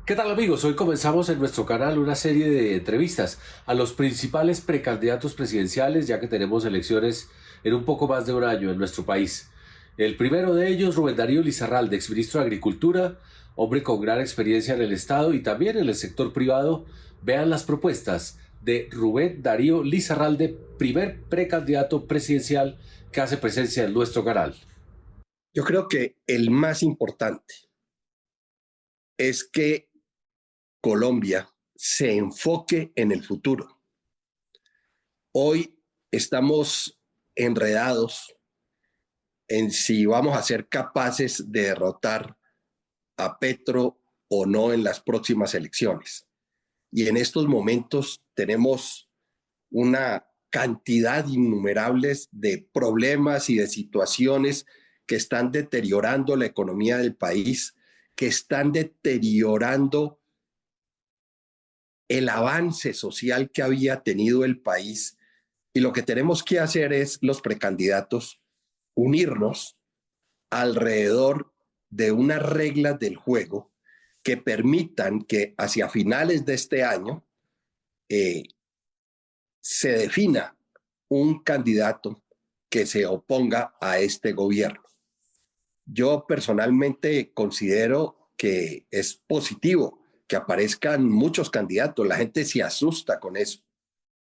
¿Qué tal amigos? Hoy comenzamos en nuestro canal una serie de entrevistas a los principales precandidatos presidenciales, ya que tenemos elecciones en un poco más de un año en nuestro país. El primero de ellos, Rubén Darío Lizarralde, exministro de Agricultura, hombre con gran experiencia en el Estado y también en el sector privado. Vean las propuestas de Rubén Darío Lizarralde, primer precandidato presidencial que hace presencia en nuestro canal. Yo creo que el más importante es que Colombia se enfoque en el futuro. Hoy estamos enredados en si vamos a ser capaces de derrotar a Petro o no en las próximas elecciones. Y en estos momentos tenemos una cantidad innumerables de problemas y de situaciones que están deteriorando la economía del país, que están deteriorando el avance social que había tenido el país. Y lo que tenemos que hacer es los precandidatos unirnos alrededor de unas reglas del juego que permitan que hacia finales de este año eh, se defina un candidato que se oponga a este gobierno. Yo personalmente considero que es positivo que aparezcan muchos candidatos. La gente se asusta con eso.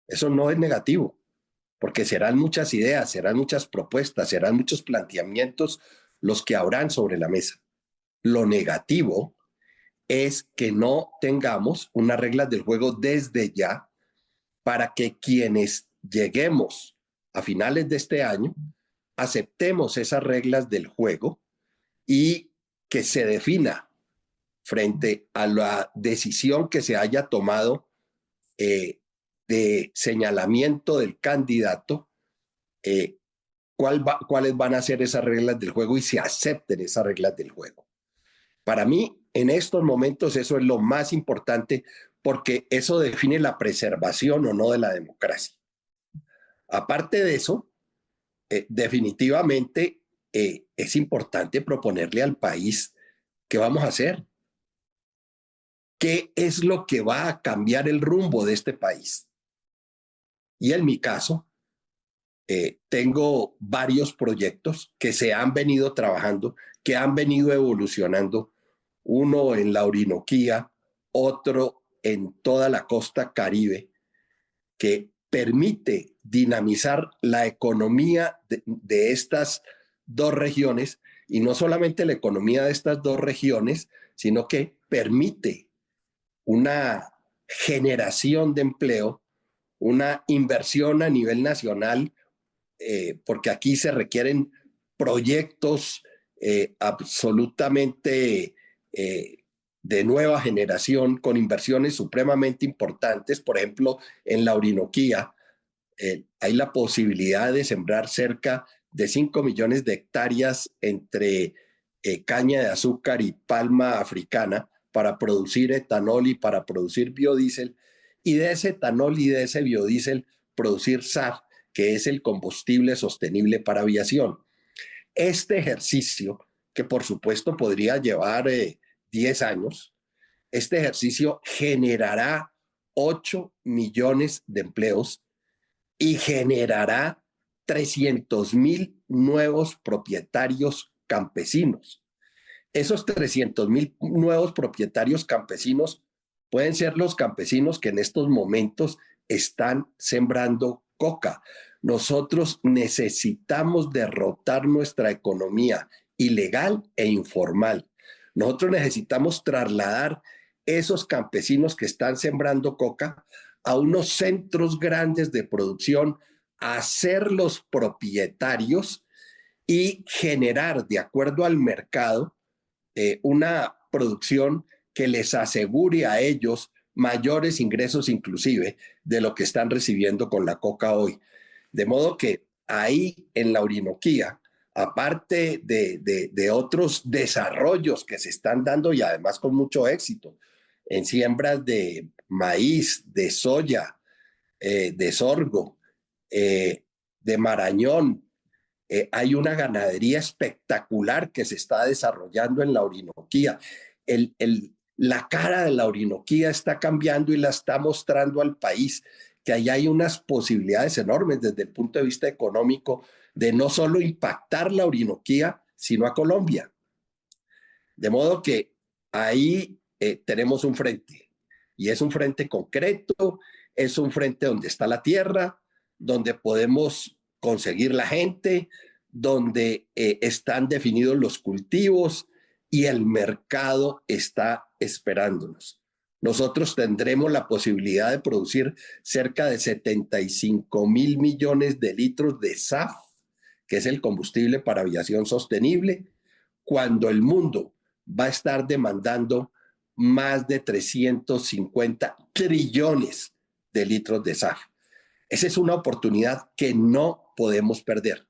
Eso no es negativo, porque serán muchas ideas, serán muchas propuestas, serán muchos planteamientos los que habrán sobre la mesa. Lo negativo es que no tengamos unas reglas del juego desde ya para que quienes lleguemos a finales de este año aceptemos esas reglas del juego y que se defina frente a la decisión que se haya tomado de señalamiento del candidato, eh, cuáles van a ser esas reglas del juego y se acepten esas reglas del juego. Para mí, en estos momentos, eso es lo más importante porque eso define la preservación o no de la democracia. Aparte de eso, definitivamente es importante proponerle al país qué vamos a hacer, qué es lo que va a cambiar el rumbo de este país. Y en mi caso, tengo varios proyectos que se han venido trabajando, que han venido evolucionando, uno en la Orinoquía, otro en toda la costa Caribe, que permite dinamizar la economía de estas dos regiones, y no solamente la economía de estas dos regiones, sino que permite una generación de empleo, una inversión a nivel nacional, porque aquí se requieren proyectos absolutamente de nueva generación con inversiones supremamente importantes. Por ejemplo, en la Orinoquía hay la posibilidad de sembrar cerca de 5 millones de hectáreas entre caña de azúcar y palma africana para producir etanol y para producir biodiesel, y de ese etanol y de ese biodiesel producir SAF, que es el combustible sostenible para aviación. Este ejercicio, que por supuesto podría llevar 10 años, este ejercicio generará 8 millones de empleos y generará 300,000 nuevos propietarios campesinos. Esos 300,000 nuevos propietarios campesinos pueden ser los campesinos que en estos momentos están sembrando coca. Nosotros necesitamos derrotar nuestra economía ilegal e informal. Nosotros necesitamos trasladar esos campesinos que están sembrando coca a unos centros grandes de producción, a hacerlos propietarios y generar, de acuerdo al mercado, una producción que les asegure a ellos mayores ingresos inclusive de lo que están recibiendo con la coca hoy. De modo que ahí en la Orinoquía, aparte de otros desarrollos que se están dando y además con mucho éxito, en siembras de maíz, de soya, de sorgo, de marañón, hay una ganadería espectacular que se está desarrollando en la Orinoquía. El, el, La cara de la Orinoquía está cambiando y la está mostrando al país, que ahí hay unas posibilidades enormes desde el punto de vista económico de no solo impactar la Orinoquía, sino a Colombia. De modo que ahí tenemos un frente, y es un frente concreto, es un frente donde está la tierra, donde podemos conseguir la gente, donde están definidos los cultivos y el mercado está esperándonos. Nosotros tendremos la posibilidad de producir cerca de 75.000 millones de litros de SAF, que es el combustible para aviación sostenible, cuando el mundo va a estar demandando más de 350 trillones de litros de SAF. Esa es una oportunidad que no podemos perder.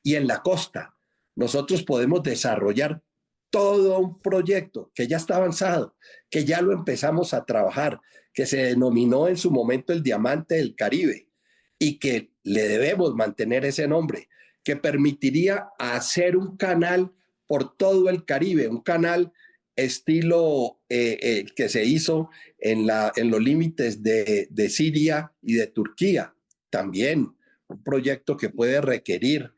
Y en la costa, nosotros podemos desarrollar todo un proyecto que ya está avanzado, que ya lo empezamos a trabajar, que se denominó en su momento el Diamante del Caribe y que le debemos mantener ese nombre, que permitiría hacer un canal por todo el Caribe, un canal estilo que se hizo en los límites de Siria y de Turquía. También un proyecto que puede requerir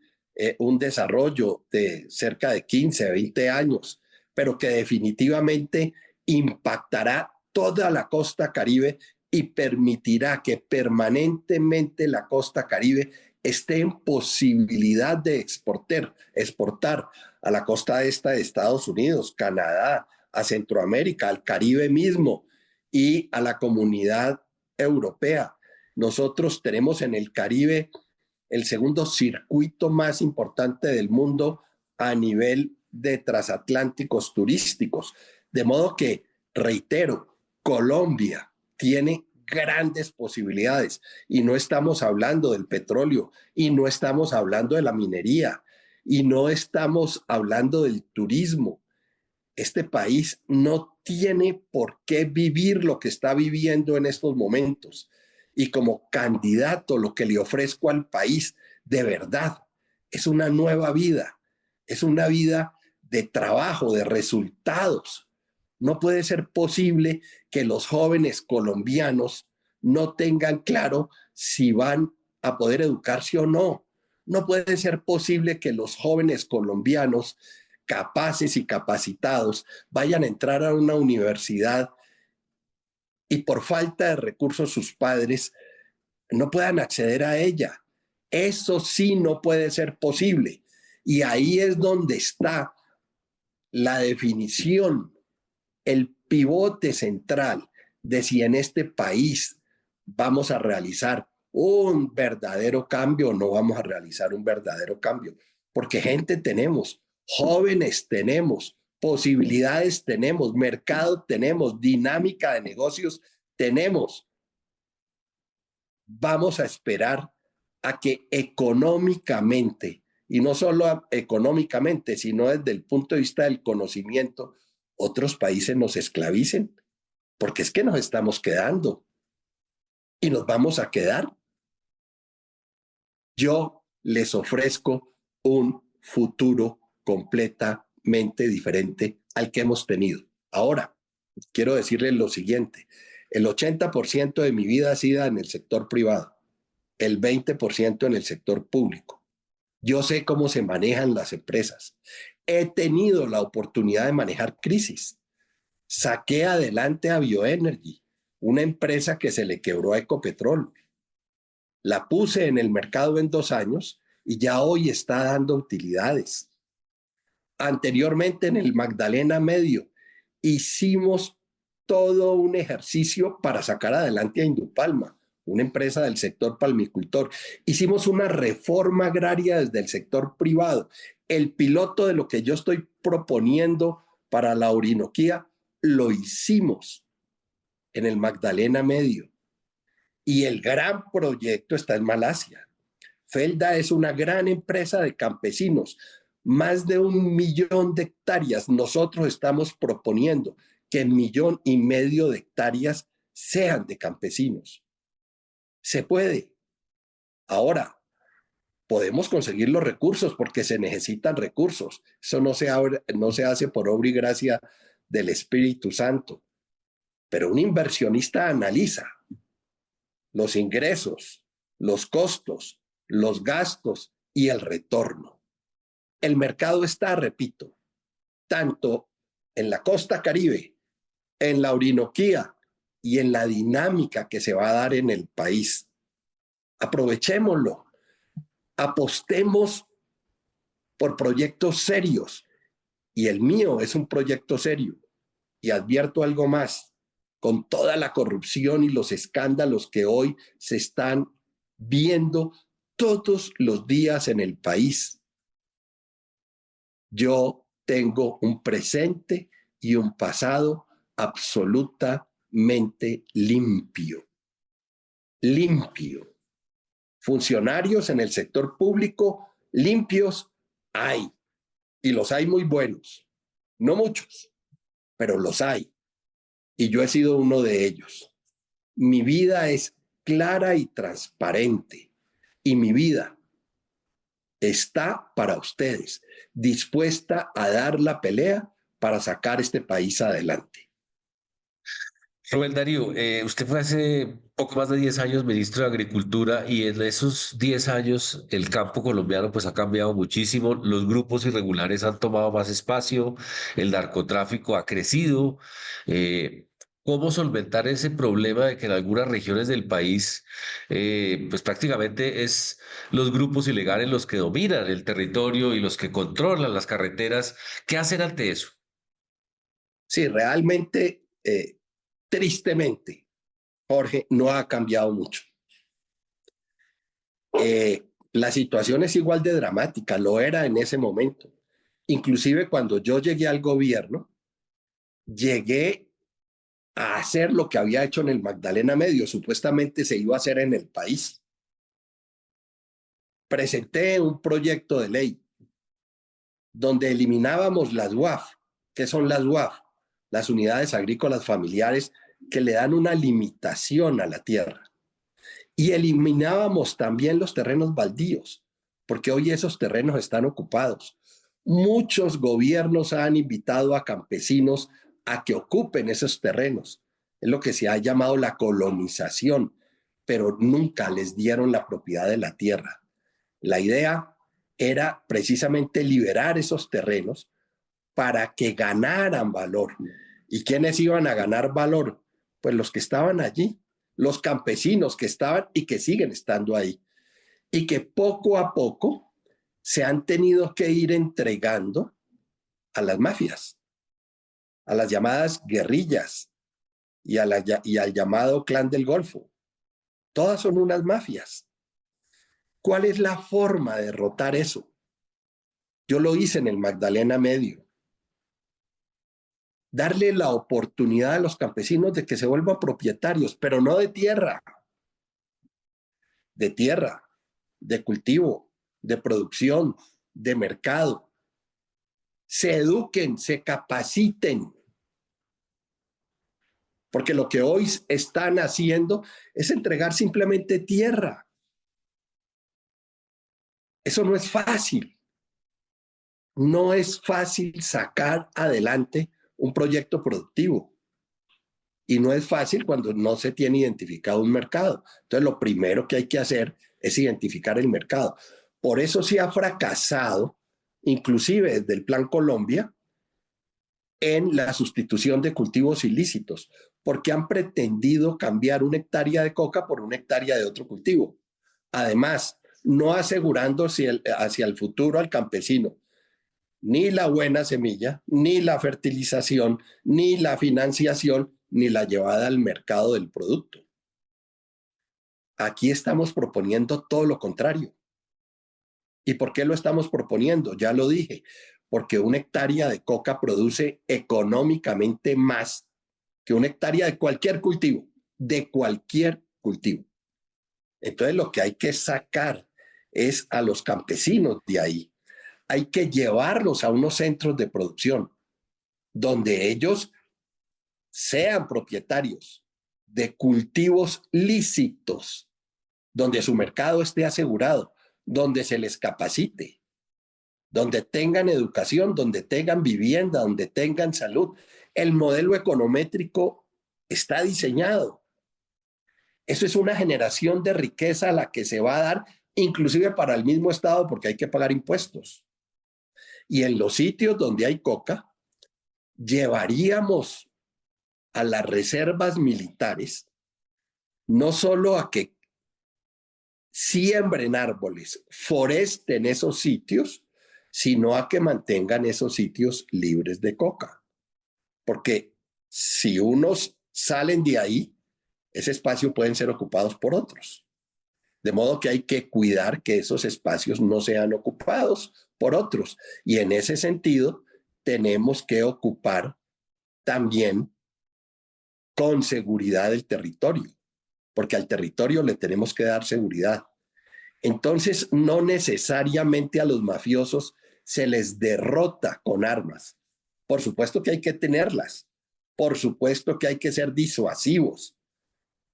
un desarrollo de cerca de 15, 20 años, pero que definitivamente impactará toda la costa Caribe y permitirá que permanentemente la costa Caribe esté en posibilidad de exportar a la costa esta de Estados Unidos, Canadá, a Centroamérica, al Caribe mismo y a la comunidad europea. Nosotros tenemos en el Caribe el segundo circuito más importante del mundo a nivel de transatlánticos turísticos. De modo que, reitero, Colombia tiene grandes posibilidades y no estamos hablando del petróleo y no estamos hablando de la minería y no estamos hablando del turismo. Este país no tiene por qué vivir lo que está viviendo en estos momentos. Y como candidato, lo que le ofrezco al país de verdad es una nueva vida, es una vida de trabajo, de resultados. No puede ser posible que los jóvenes colombianos no tengan claro si van a poder educarse o no. No puede ser posible que los jóvenes colombianos capaces y capacitados vayan a entrar a una universidad y por falta de recursos sus padres no puedan acceder a ella. Eso sí no puede ser posible. Y ahí es donde está la definición, el pivote central de si en este país vamos a realizar un verdadero cambio o no vamos a realizar un verdadero cambio. Porque gente tenemos, jóvenes tenemos, posibilidades tenemos, mercado tenemos, dinámica de negocios tenemos. Vamos a esperar a que económicamente, y no solo económicamente, sino desde el punto de vista del conocimiento, otros países nos esclavicen, porque es que nos estamos quedando y nos vamos a quedar. Yo les ofrezco un futuro completamente diferente al que hemos tenido. Ahora, quiero decirles lo siguiente, el 80% de mi vida ha sido en el sector privado, el 20% en el sector público. Yo sé cómo se manejan las empresas. He tenido la oportunidad de manejar crisis. Saqué adelante a Bioenergy, una empresa que se le quebró a Ecopetrol. La puse en el mercado en 2 años y ya hoy está dando utilidades. Anteriormente en el Magdalena Medio hicimos todo un ejercicio para sacar adelante a Indupalma, una empresa del sector palmicultor. Hicimos una reforma agraria desde el sector privado. El piloto de lo que yo estoy proponiendo para la Orinoquía lo hicimos en el Magdalena Medio. Y el gran proyecto está en Malasia. Felda es una gran empresa de campesinos, más de 1.000.000 de hectáreas. Nosotros estamos proponiendo que 1.500.000 de hectáreas sean de campesinos. Se puede. Ahora, podemos conseguir los recursos porque se necesitan recursos. Eso no se hace por obra y gracia del Espíritu Santo. Pero un inversionista analiza los ingresos, los costos, los gastos y el retorno. El mercado está, repito, tanto en la costa Caribe, en la Orinoquía y en la dinámica que se va a dar en el país. Aprovechémoslo, apostemos por proyectos serios, y el mío es un proyecto serio. Y advierto algo más, con toda la corrupción y los escándalos que hoy se están viendo todos los días en el país, yo tengo un presente y un pasado absolutamente limpio. Limpio. Funcionarios en el sector público limpios hay, y los hay muy buenos. No muchos, pero los hay. Y yo he sido uno de ellos. Mi vida es clara y transparente. Y mi vida está para ustedes, dispuesta a dar la pelea para sacar este país adelante. Rubén Darío, usted fue hace poco más de 10 años ministro de Agricultura y en esos 10 años el campo colombiano pues ha cambiado muchísimo, los grupos irregulares han tomado más espacio, el narcotráfico ha crecido. ¿Cómo solventar ese problema de que en algunas regiones del país pues prácticamente es los grupos ilegales los que dominan el territorio y los que controlan las carreteras? ¿Qué hacer ante eso? Sí, realmente, tristemente, Jorge, no ha cambiado mucho. La situación es igual de dramática, lo era en ese momento. Inclusive cuando yo llegué al gobierno, llegué a hacer lo que había hecho en el Magdalena Medio, supuestamente se iba a hacer en el país. Presenté un proyecto de ley donde eliminábamos las UAF. ¿Qué son las UAF? Las unidades agrícolas familiares que le dan una limitación a la tierra. Y eliminábamos también los terrenos baldíos, porque hoy esos terrenos están ocupados. Muchos gobiernos han invitado a campesinos a que ocupen esos terrenos. Es lo que se ha llamado la colonización, pero nunca les dieron la propiedad de la tierra. La idea era precisamente liberar esos terrenos para que ganaran valor. ¿Y quiénes iban a ganar valor? Pues los que estaban allí, los campesinos que estaban y que siguen estando ahí, y que poco a poco se han tenido que ir entregando a las mafias, a las llamadas guerrillas y al llamado clan del Golfo. Todas son unas mafias. ¿Cuál es la forma de derrotar eso? Yo lo hice en el Magdalena Medio. Darle la oportunidad a los campesinos de que se vuelvan propietarios, pero no de tierra, de cultivo, de producción, de mercado. Se eduquen, se capaciten, porque lo que hoy están haciendo es entregar simplemente tierra. Eso no es fácil. No es fácil sacar adelante un proyecto productivo. Y no es fácil cuando no se tiene identificado un mercado. Entonces, lo primero que hay que hacer es identificar el mercado. Por eso se ha fracasado, inclusive desde el Plan Colombia, en la sustitución de cultivos ilícitos, porque han pretendido cambiar una hectárea de coca por una hectárea de otro cultivo. Además, no asegurando hacia el futuro al campesino ni la buena semilla, ni la fertilización, ni la financiación, ni la llevada al mercado del producto. Aquí estamos proponiendo todo lo contrario. ¿Y por qué lo estamos proponiendo? Ya lo dije, porque una hectárea de coca produce económicamente más que una hectárea de cualquier cultivo, de cualquier cultivo. Entonces lo que hay que sacar es a los campesinos de ahí. Hay que llevarlos a unos centros de producción donde ellos sean propietarios de cultivos lícitos, donde su mercado esté asegurado, donde se les capacite. donde tengan educación, donde tengan vivienda, donde tengan salud. El modelo econométrico está diseñado. Eso es una generación de riqueza a la que se va a dar, inclusive para el mismo Estado, porque hay que pagar impuestos. Y en los sitios donde hay coca, llevaríamos a las reservas militares no solo a que siembren árboles, foresten esos sitios, sino a que mantengan esos sitios libres de coca. Porque si unos salen de ahí, ese espacio pueden ser ocupados por otros. De modo que hay que cuidar que esos espacios no sean ocupados por otros. Y en ese sentido, tenemos que ocupar también con seguridad el territorio, porque al territorio le tenemos que dar seguridad. Entonces, no necesariamente a los mafiosos se les derrota con armas. Por supuesto que hay que tenerlas, por supuesto que hay que ser disuasivos,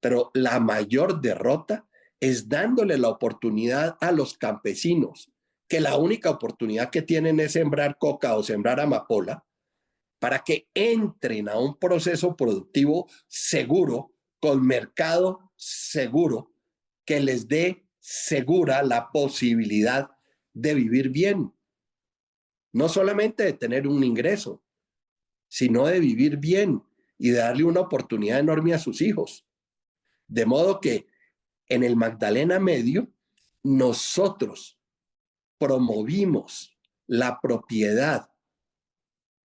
pero la mayor derrota es dándole la oportunidad a los campesinos, que la única oportunidad que tienen es sembrar coca o sembrar amapola, para que entren a un proceso productivo seguro, con mercado seguro, que les dé segura la posibilidad de vivir bien. No solamente de tener un ingreso, sino de vivir bien y de darle una oportunidad enorme a sus hijos. De modo que en el Magdalena Medio, nosotros promovimos la propiedad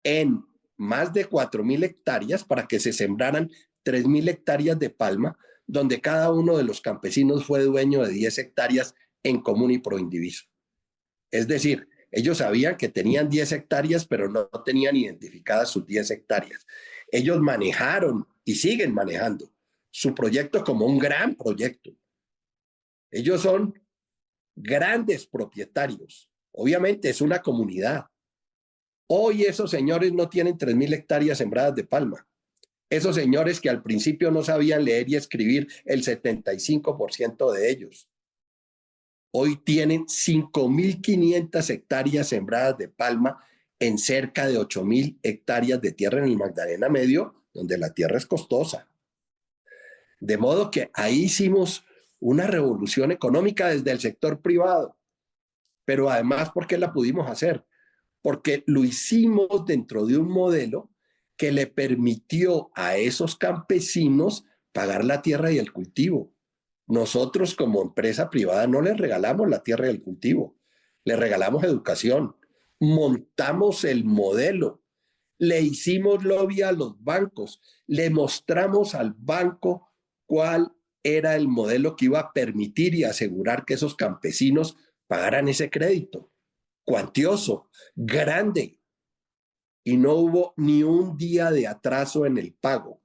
en más de 4.000 hectáreas para que se sembraran 3.000 hectáreas de palma, donde cada uno de los campesinos fue dueño de 10 hectáreas en común y pro indiviso. Es decir, ellos sabían que tenían 10 hectáreas, pero no tenían identificadas sus 10 hectáreas. Ellos manejaron y siguen manejando su proyecto como un gran proyecto. Ellos son grandes propietarios. Obviamente es una comunidad. Hoy esos señores no tienen 3.000 hectáreas sembradas de palma. Esos señores que al principio no sabían leer y escribir, el 75% de ellos. Hoy tienen 5.500 hectáreas sembradas de palma en cerca de 8.000 hectáreas de tierra en el Magdalena Medio, donde la tierra es costosa. De modo que ahí hicimos una revolución económica desde el sector privado. Pero además, ¿por qué la pudimos hacer? Porque lo hicimos dentro de un modelo que le permitió a esos campesinos pagar la tierra y el cultivo. Nosotros como empresa privada no les regalamos la tierra y el cultivo, les regalamos educación, montamos el modelo, le hicimos lobby a los bancos, le mostramos al banco cuál era el modelo que iba a permitir y asegurar que esos campesinos pagaran ese crédito cuantioso, grande, y no hubo ni un día de atraso en el pago.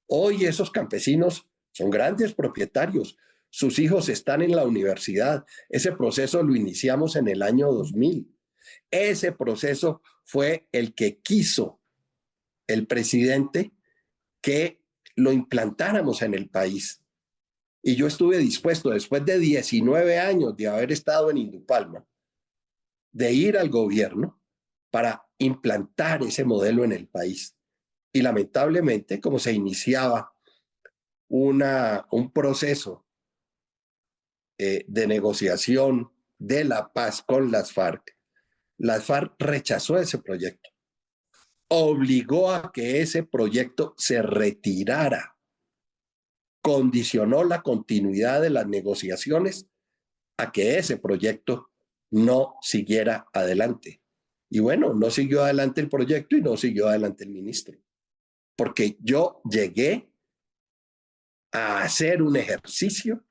Hoy esos campesinos son grandes propietarios, sus hijos están en la universidad. Ese proceso lo iniciamos en el año 2000. Ese proceso fue el que quiso el presidente que lo implantáramos en el país. Y yo estuve dispuesto, después de 19 años de haber estado en Indupalma, de ir al gobierno para implantar ese modelo en el país. Y lamentablemente, como se iniciaba un proceso de negociación de la paz con las FARC rechazó ese proyecto, obligó a que ese proyecto se retirara, condicionó la continuidad de las negociaciones a que ese proyecto no siguiera adelante. Y bueno, no siguió adelante el proyecto y no siguió adelante el ministro, porque yo llegué a hacer un ejercicio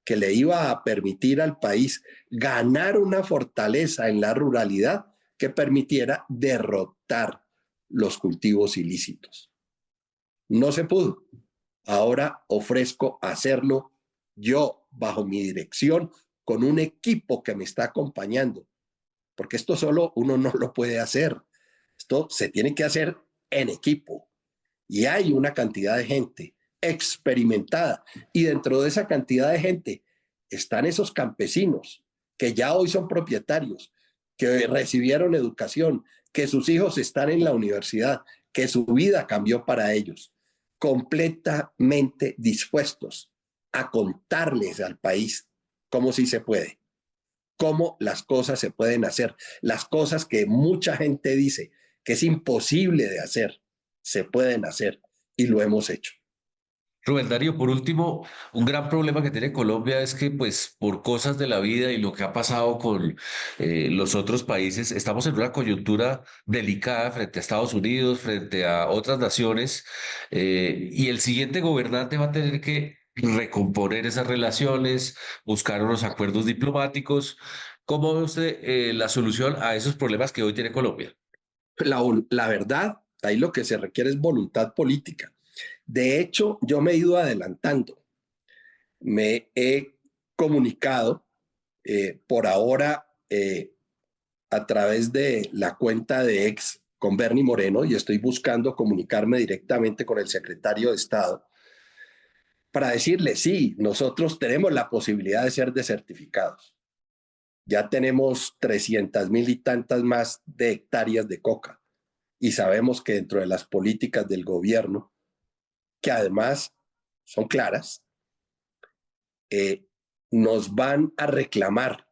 que le iba a permitir al país ganar una fortaleza en la ruralidad que permitiera derrotar los cultivos ilícitos. No se pudo. Ahora ofrezco hacerlo yo bajo mi dirección con un equipo que me está acompañando, porque esto solo uno no lo puede hacer. Esto se tiene que hacer en equipo y hay una cantidad de gente experimentada y dentro de esa cantidad de gente están esos campesinos que ya hoy son propietarios, que recibieron educación, que sus hijos están en la universidad, que su vida cambió para ellos, completamente dispuestos a contarles al país cómo sí se puede, cómo las cosas se pueden hacer, las cosas que mucha gente dice que es imposible de hacer, se pueden hacer y lo hemos hecho. Rubén Darío, por último, un gran problema que tiene Colombia es que, pues, por cosas de la vida y lo que ha pasado con los otros países, estamos en una coyuntura delicada frente a Estados Unidos, frente a otras naciones, y el siguiente gobernante va a tener que recomponer esas relaciones, buscar unos acuerdos diplomáticos. ¿Cómo ve usted la solución a esos problemas que hoy tiene Colombia? La verdad, ahí lo que se requiere es voluntad política. De hecho, yo me he ido adelantando, me he comunicado por ahora a través de la cuenta de ex con Bernie Moreno y estoy buscando comunicarme directamente con el secretario de Estado para decirle, sí, nosotros tenemos la posibilidad de ser desertificados. Ya tenemos 300.000 y tantas más de hectáreas de coca y sabemos que dentro de las políticas del gobierno, que además son claras, eh, nos van a reclamar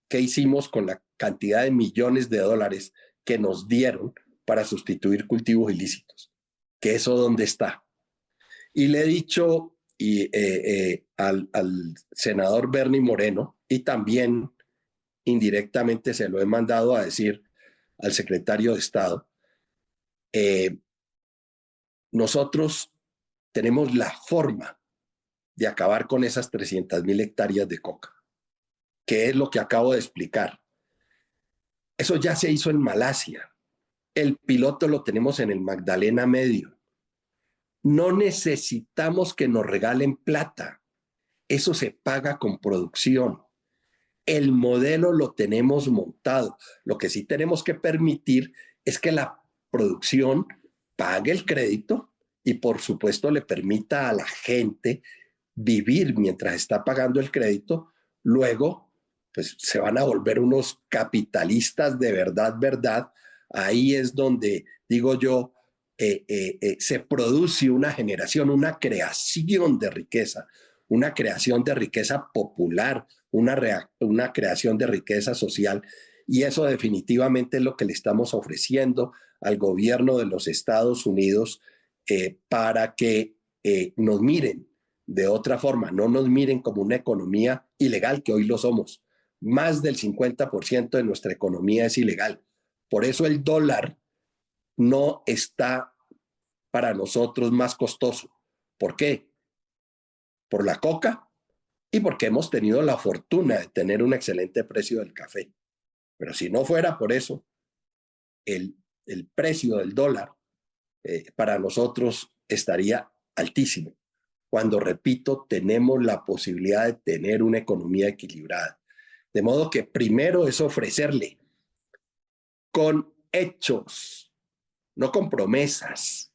qué hicimos con la cantidad de millones de dólares que nos dieron para sustituir cultivos ilícitos, que eso dónde está. Y le he dicho al senador Bernie Moreno y también indirectamente se lo he mandado a decir al secretario de Estado, eh, nosotros tenemos la forma de acabar con esas 300.000 hectáreas de coca, que es lo que acabo de explicar. Eso ya se hizo en Malasia. El piloto lo tenemos en el Magdalena Medio. No necesitamos que nos regalen plata. Eso se paga con producción. El modelo lo tenemos montado. Lo que sí tenemos que permitir es que la producción pague el crédito y por supuesto le permita a la gente vivir mientras está pagando el crédito. Luego, pues se van a volver unos capitalistas de verdad, verdad. Ahí es donde, digo yo, se produce una generación, una creación de riqueza popular, una creación de riqueza social. Y eso definitivamente es lo que le estamos ofreciendo al gobierno de los Estados Unidos para que nos miren de otra forma, no nos miren como una economía ilegal, que hoy lo somos. Más del 50% de nuestra economía es ilegal. Por eso el dólar no está para nosotros más costoso. ¿Por qué? Por la coca y porque hemos tenido la fortuna de tener un excelente precio del café. Pero si no fuera por eso, el precio del dólar para nosotros estaría altísimo. Cuando, repito, tenemos la posibilidad de tener una economía equilibrada. De modo que primero es ofrecerle con hechos, no con promesas,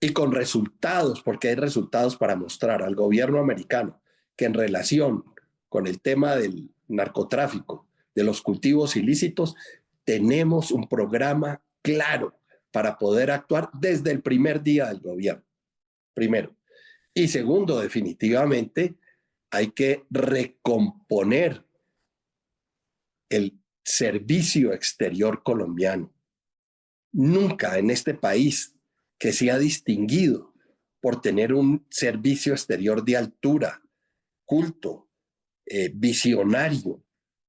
y con resultados, porque hay resultados para mostrar al gobierno americano que en relación con el tema del narcotráfico, de los cultivos ilícitos, tenemos un programa claro para poder actuar desde el primer día del gobierno, primero. Y segundo, definitivamente, hay que recomponer el servicio exterior colombiano. Nunca en este país que se ha distinguido por tener un servicio exterior de altura, culto, visionario,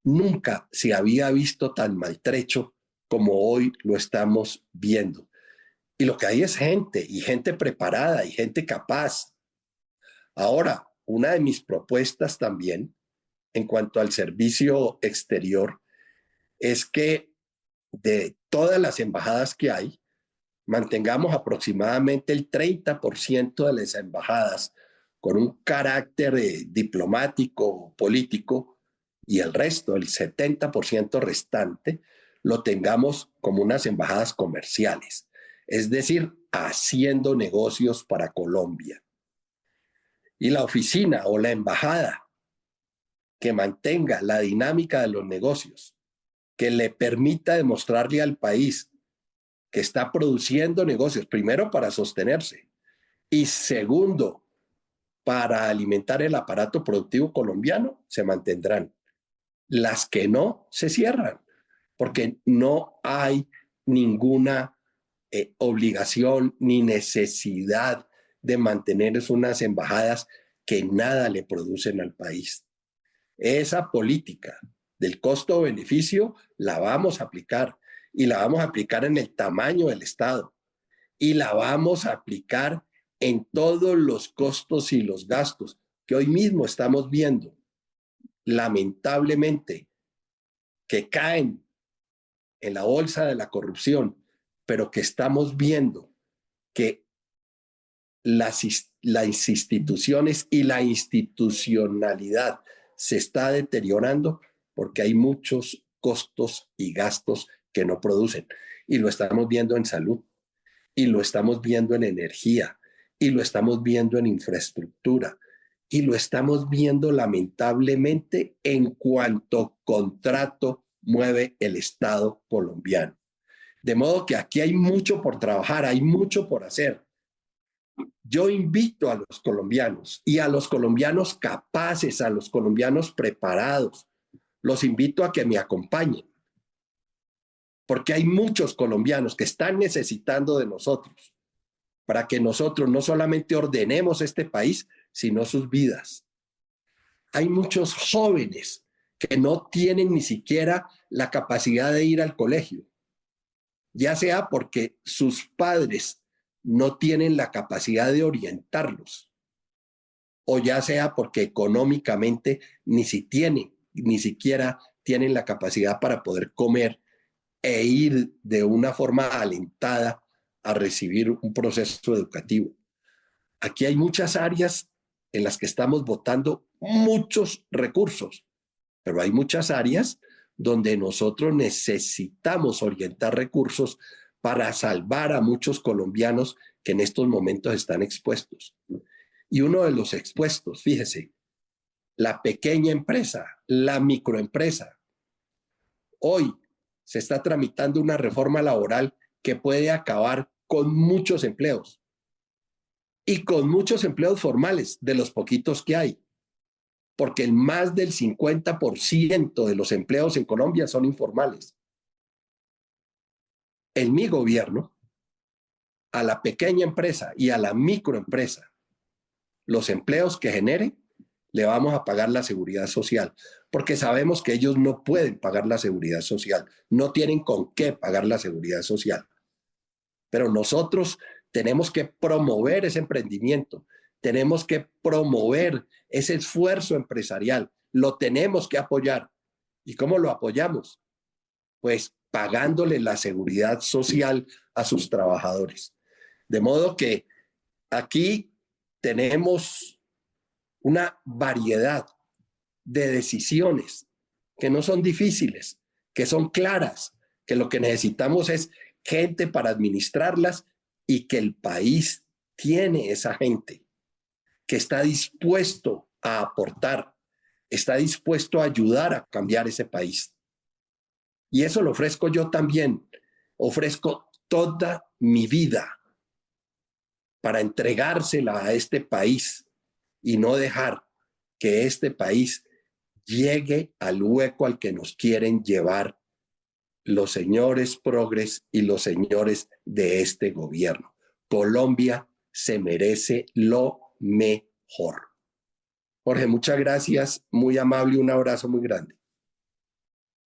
nunca se había visto tan maltrecho como hoy lo estamos viendo. Y lo que hay es gente, y gente preparada, y gente capaz. Ahora, una de mis propuestas también en cuanto al servicio exterior es que de todas las embajadas que hay, mantengamos aproximadamente el 30% de las embajadas con un carácter diplomático, político, y el resto, el 70% restante, lo tengamos como unas embajadas comerciales, es decir, haciendo negocios para Colombia. Y la oficina o la embajada que mantenga la dinámica de los negocios que le permita demostrarle al país que está produciendo negocios, primero para sostenerse y segundo para alimentar el aparato productivo colombiano, se mantendrán. Las que no, se cierran, porque no hay ninguna obligación ni necesidad de mantener unas embajadas que nada le producen al país. Esa política del costo-beneficio la vamos a aplicar y la vamos a aplicar en el tamaño del Estado y la vamos a aplicar en todos los costos y los gastos que hoy mismo estamos viendo, lamentablemente, que caen en la bolsa de la corrupción, pero que estamos viendo que las instituciones y la institucionalidad se está deteriorando porque hay muchos costos y gastos que no producen. Y lo estamos viendo en salud, y lo estamos viendo en energía, y lo estamos viendo en infraestructura, y lo estamos viendo lamentablemente en cuanto contrato mueve el Estado colombiano. De modo que aquí hay mucho por trabajar, hay mucho por hacer. Yo invito a los colombianos y a los colombianos capaces, a los colombianos preparados, los invito a que me acompañen, porque hay muchos colombianos que están necesitando de nosotros para que nosotros no solamente ordenemos este país, sino sus vidas. Hay muchos jóvenes que no tienen ni siquiera la capacidad de ir al colegio, ya sea porque sus padres no tienen la capacidad de orientarlos, o ya sea porque económicamente ni siquiera tienen la capacidad para poder comer e ir de una forma alentada a recibir un proceso educativo. Aquí hay muchas áreas en las que estamos botando muchos recursos, pero hay muchas áreas donde nosotros necesitamos orientar recursos para salvar a muchos colombianos que en estos momentos están expuestos. Y uno de los expuestos, fíjese, la pequeña empresa, la microempresa. Hoy se está tramitando una reforma laboral que puede acabar con muchos empleos y con muchos empleos formales de los poquitos que hay, porque el más del 50% de los empleos en Colombia son informales. En mi gobierno, a la pequeña empresa y a la microempresa, los empleos que genere, le vamos a pagar la seguridad social, porque sabemos que ellos no pueden pagar la seguridad social, no tienen con qué pagar la seguridad social. Pero nosotros tenemos que promover ese emprendimiento, tenemos que promover ese esfuerzo empresarial, lo tenemos que apoyar. ¿Y cómo lo apoyamos? Pues pagándole la seguridad social a sus trabajadores. De modo que aquí tenemos una variedad de decisiones que no son difíciles, que son claras, que lo que necesitamos es gente para administrarlas y que el país tiene esa gente que está dispuesto a aportar, está dispuesto a ayudar a cambiar ese país. Y eso lo ofrezco yo también. Ofrezco toda mi vida para entregársela a este país y no dejar que este país llegue al hueco al que nos quieren llevar los señores progres y los señores de este gobierno. Colombia se merece lo mejor. Jorge, muchas gracias, muy amable y un abrazo muy grande.